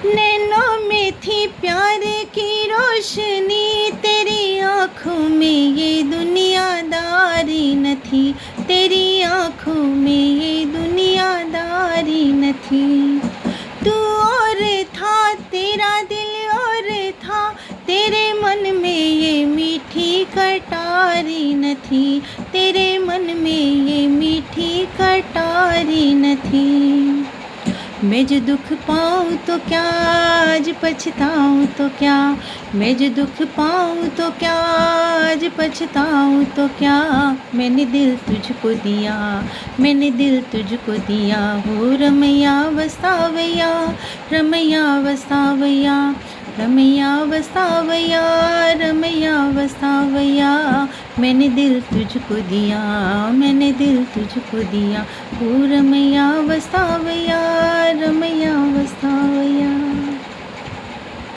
नैनों में थी प्यार की रोशनी, तेरी आँखों में ये दुनियादारी न थी, तेरी आँखों में ये दुनियादारी न थी। तू और था, तेरा दिल और था, तेरे मन में ये मीठी कटारी न थी, तेरे मन में ये मीठी कटारी न थी। मैं जो दुख पाऊँ तो क्या, आज पछताऊँ तो क्या, मैं जो दुख पाऊँ तो क्या, आज पछताऊँ तो क्या। मैंने दिल तुझको दिया, मैंने दिल तुझको दिया हो रमैया वसावैया, रमैया वसावैया, रमैया वसावैया, रमैया वसावैया। मैंने दिल तुझको दिया, मैंने दिल तुझको दिया हो रमैया वसावैया, रमैया